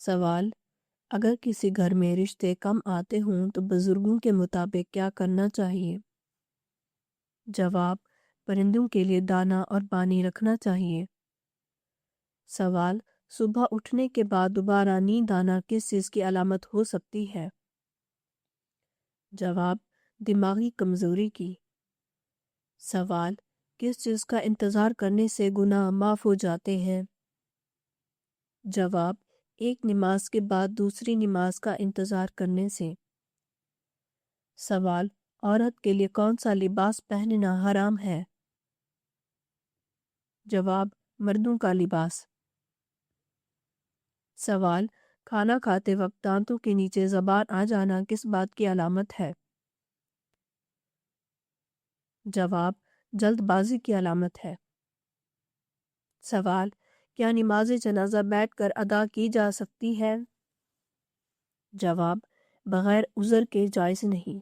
سوال: اگر کسی گھر میں رشتے کم آتے ہوں تو بزرگوں کے مطابق کیا کرنا چاہیے؟ جواب: پرندوں کے لیے دانہ اور پانی رکھنا چاہیے۔ سوال: صبح اٹھنے کے بعد دوبارہ نیند آنا کس چیز کی علامت ہو سکتی ہے؟ جواب: دماغی کمزوری کی۔ سوال: کس چیز کا انتظار کرنے سے گناہ معاف ہو جاتے ہیں؟ جواب: ایک نماز کے بعد دوسری نماز کا انتظار کرنے سے۔ سوال: عورت کے لیے کون سا لباس پہننا حرام ہے؟ جواب: مردوں کا لباس۔ سوال: کھانا کھاتے وقت دانتوں کے نیچے زبان آ جانا کس بات کی علامت ہے؟ جواب: جلد بازی کی علامت ہے۔ سوال: کیا نماز جنازہ بیٹھ کر ادا کی جا سکتی ہے؟ جواب: بغیر عذر کے جائز نہیں۔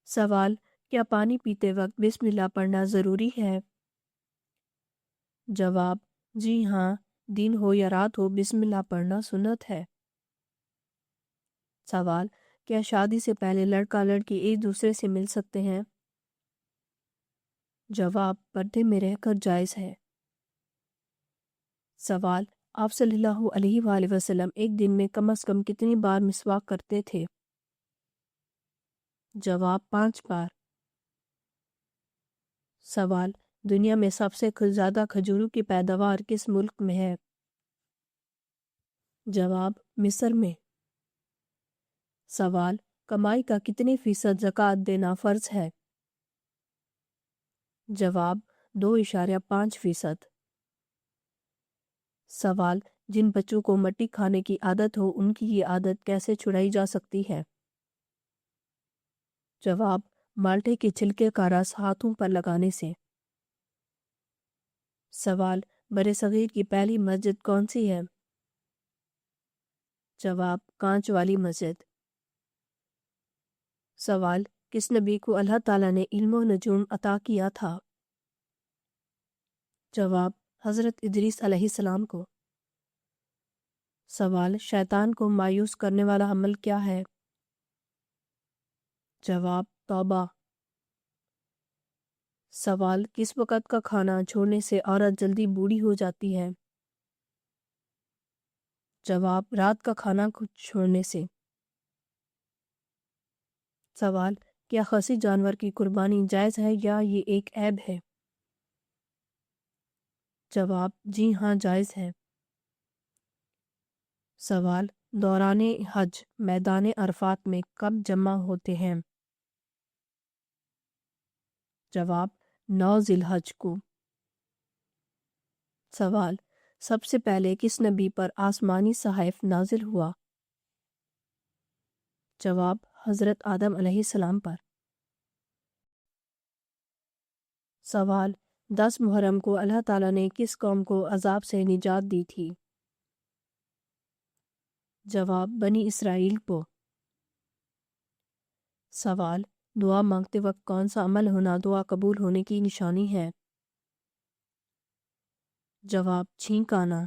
سوال: کیا پانی پیتے وقت بسم اللہ پڑھنا ضروری ہے؟ جواب: جی ہاں، دن ہو یا رات ہو بسم اللہ پڑھنا سنت ہے۔ سوال: کیا شادی سے پہلے لڑکا لڑکی ایک دوسرے سے مل سکتے ہیں؟ جواب: پردے میں رہ کر جائز ہے۔ سوال: آپ صلی اللہ علیہ وآلہ وسلم ایک دن میں کم از کم کتنی بار مسواک کرتے تھے؟ جواب: 5 بار۔ سوال: دنیا میں سب سے زیادہ کھجوروں کی پیداوار کس ملک میں ہے؟ جواب: مصر میں۔ سوال: کمائی کا کتنے فیصد زکوٰۃ دینا فرض ہے؟ جواب: 2.5%۔ سوال: جن بچوں کو مٹی کھانے کی عادت ہو ان کی یہ عادت کیسے چھڑائی جا سکتی ہے؟ جواب: مالٹے کے چھلکے کا رس ہاتھوں پر لگانے سے۔ سوال: برصغیر کی پہلی مسجد کون سی ہے؟ جواب: کانچ والی مسجد۔ سوال: کس نبی کو اللہ تعالیٰ نے علم و نجوم عطا کیا تھا؟ جواب: حضرت ادریس علیہ السلام کو۔ سوال: شیطان کو مایوس کرنے والا عمل کیا ہے؟ جواب: توبہ۔ سوال: کس وقت کا کھانا چھوڑنے سے عورت جلدی بوڑھی ہو جاتی ہے؟ جواب: رات کا کھانا چھوڑنے سے۔ سوال: کیا خصی جانور کی قربانی جائز ہے یا یہ ایک عیب ہے؟ جواب: جی ہاں، جائز ہے۔ سوال: دوران حج میدان عرفات میں کب جمع ہوتے ہیں؟ جواب: 9 ذی الحج کو۔ سوال: سب سے پہلے کس نبی پر آسمانی صحائف نازل ہوا؟ جواب: حضرت آدم علیہ السلام پر۔ سوال: 10 محرم کو اللہ تعالیٰ نے کس قوم کو عذاب سے نجات دی تھی؟ جواب: بنی اسرائیل کو۔ سوال: دعا مانگتے وقت کون سا عمل ہونا دعا قبول ہونے کی نشانی ہے؟ جواب: چھینک آنا۔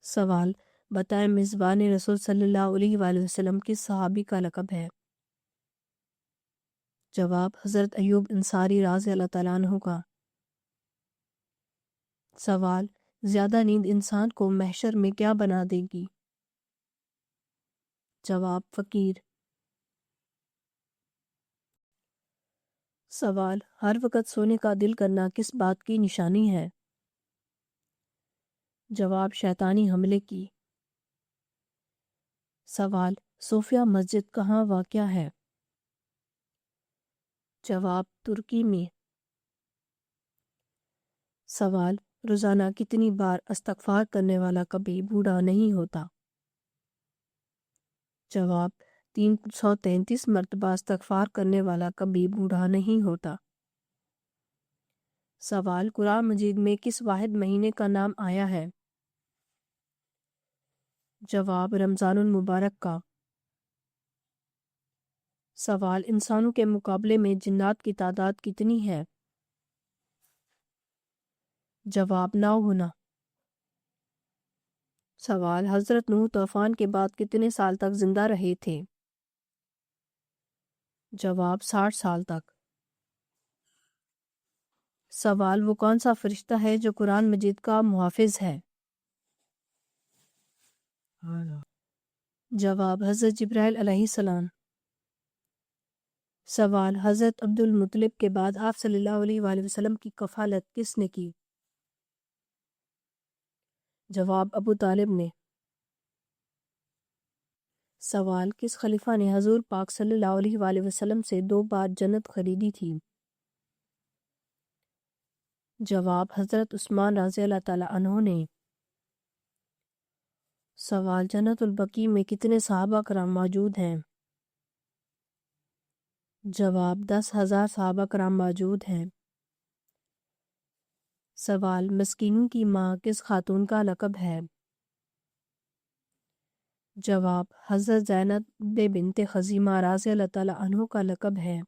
سوال: بتائیں میزبان رسول صلی اللہ علیہ وآلہ وسلم کس صحابی کا لقب ہے؟ جواب: حضرت ایوب انصاری رضی اللہ تعالیٰ عنہ کا۔ سوال: زیادہ نیند انسان کو محشر میں کیا بنا دے گی؟ جواب: فقیر۔ سوال: ہر وقت سونے کا دل کرنا کس بات کی نشانی ہے؟ جواب: شیطانی حملے کی۔ سوال: صوفیہ مسجد کہاں واقع ہے؟ جواب: ترکی میں۔ سوال: روزانہ کتنی بار استغفار کرنے والا کبھی بوڑھا نہیں ہوتا؟ جواب: 333 مرتبہ استغفار کرنے والا کبھی بوڑھا نہیں ہوتا۔ سوال: قرآن مجید میں کس واحد مہینے کا نام آیا ہے؟ جواب: رمضان المبارک کا۔ سوال: انسانوں کے مقابلے میں جنات کی تعداد کتنی ہے؟ جواب: 9 گنا۔ سوال: حضرت نوح طوفان کے بعد کتنے سال تک زندہ رہے تھے؟ جواب: 60 سال تک۔ سوال: وہ کون سا فرشتہ ہے جو قرآن مجید کا محافظ ہے؟ جواب: حضرت جبرائیل علیہ السلام۔ سوال: حضرت عبد المطلب کے بعد آپ صلی اللہ علیہ وآلہ وسلم کی کفالت کس نے کی؟ جواب: ابو طالب نے۔ سوال: کس خلیفہ نے حضور پاک صلی اللہ علیہ وآلہ وسلم سے 2 بار جنت خریدی تھی؟ جواب: حضرت عثمان رضی اللہ تعالیٰ عنہ نے۔ سوال: جنت البقیع میں کتنے صحابہ کرام موجود ہیں؟ جواب: 10,000 صحابہ کرام موجود ہیں۔ سوال: مسکینوں کی ماں کس خاتون کا لقب ہے؟ جواب: حضرت زینب بنت خزیمہ رضی اللہ تعالیٰ عنہ کا لقب ہے۔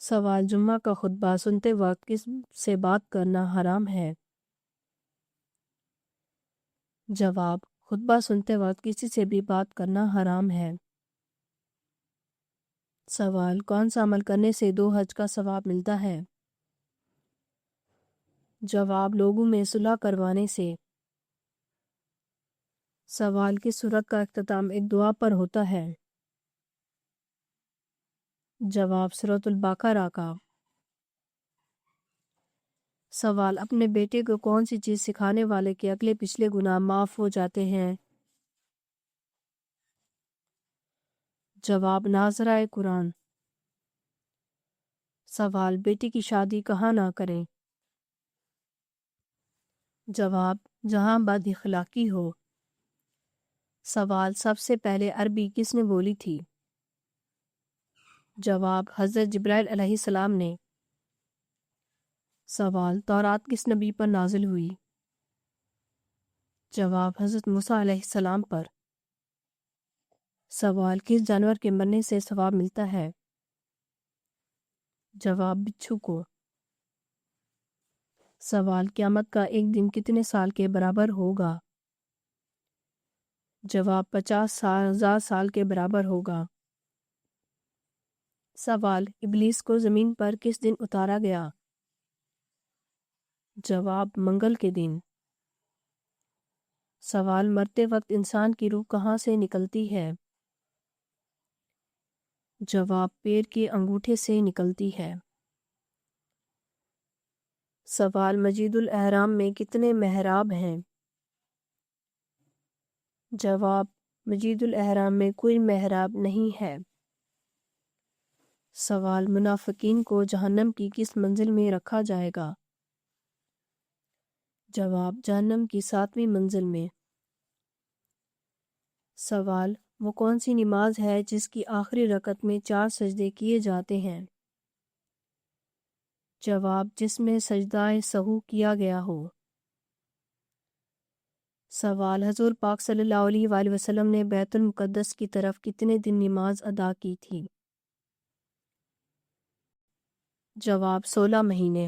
سوال: جمعہ کا خطبہ سنتے وقت کس سے بات کرنا حرام ہے؟ جواب: خطبہ سنتے وقت کسی سے بھی بات کرنا حرام ہے۔ سوال: کون سا عمل کرنے سے 2 حج کا ثواب ملتا ہے؟ جواب: لوگوں میں صلح کروانے سے۔ سوال: کس سورت کا اختتام ایک دعا پر ہوتا ہے؟ جواب: سورۃ البقرہ کا۔ سوال: اپنے بیٹے کو کون سی چیز سکھانے والے کے اگلے پچھلے گناہ معاف ہو جاتے ہیں؟ جواب: ناظرہ قرآن۔ سوال: بیٹی کی شادی کہاں نہ کریں؟ جواب: جہاں بد اخلاقی ہو۔ سوال: سب سے پہلے عربی کس نے بولی تھی؟ جواب: حضرت جبرائیل علیہ السلام نے۔ سوال: تورات کس نبی پر نازل ہوئی؟ جواب: حضرت موسیٰ علیہ السلام پر۔ سوال: کس جانور کے مرنے سے ثواب ملتا ہے؟ جواب: بچھو کو۔ سوال: قیامت کا ایک دن کتنے سال کے برابر ہوگا؟ جواب: 50,000 سال کے برابر ہوگا۔ سوال: ابلیس کو زمین پر کس دن اتارا گیا؟ جواب: منگل کے دن۔ سوال: مرتے وقت انسان کی روح کہاں سے نکلتی ہے؟ جواب: پیر کے انگوٹھے سے نکلتی ہے۔ سوال: مسجد الاحرام میں کتنے محراب ہیں؟ جواب: مسجد الاحرام میں کوئی محراب نہیں ہے۔ سوال: منافقین کو جہنم کی کس منزل میں رکھا جائے گا؟ جواب: جہنم کی 7ویں منزل میں۔ سوال: وہ کون سی نماز ہے جس کی آخری رکعت میں 4 سجدے کیے جاتے ہیں؟ جواب: جس میں سجدہ سہو کیا گیا ہو۔ سوال: حضور پاک صلی اللہ علیہ وآلہ وسلم نے بیت المقدس کی طرف کتنے دن نماز ادا کی تھی؟ جواب: 16 مہینے۔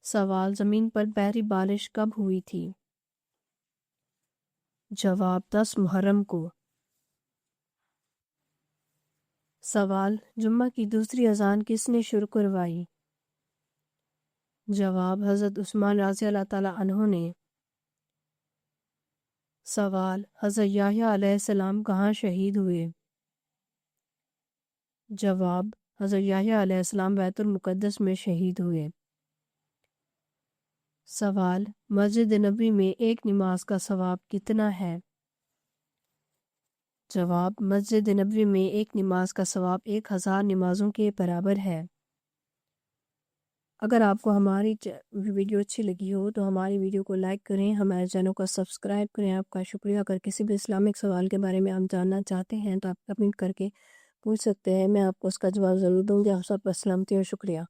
سوال: زمین پر پہلی بارش کب ہوئی تھی؟ جواب: 10 محرم کو۔ سوال: جمعہ کی دوسری اذان کس نے شروع کروائی؟ جواب: حضرت عثمان رضی اللہ تعالیٰ عنہ نے۔ سوال: حضرت یحییٰ علیہ السلام کہاں شہید ہوئے؟ جواب: حضرت یحییٰ علیہ السلام بیت المقدس میں شہید ہوئے۔ سوال: مسجد نبوی میں ایک نماز کا ثواب کتنا ہے؟ جواب: مسجد نبوی میں ایک نماز کا ثواب 1000 نمازوں کے برابر ہے۔ اگر آپ کو ہماری ویڈیو اچھی لگی ہو تو ہماری ویڈیو کو لائک کریں، ہمارے چینل کو سبسکرائب کریں۔ آپ کا شکریہ۔ اگر کسی بھی اسلامک سوال کے بارے میں آپ جاننا چاہتے ہیں تو آپ کمنٹ کر کے پوچھ سکتے ہیں، میں آپ کو اس کا جواب ضرور دوں گی۔ آپ سب پر سلامتی اور شکریہ۔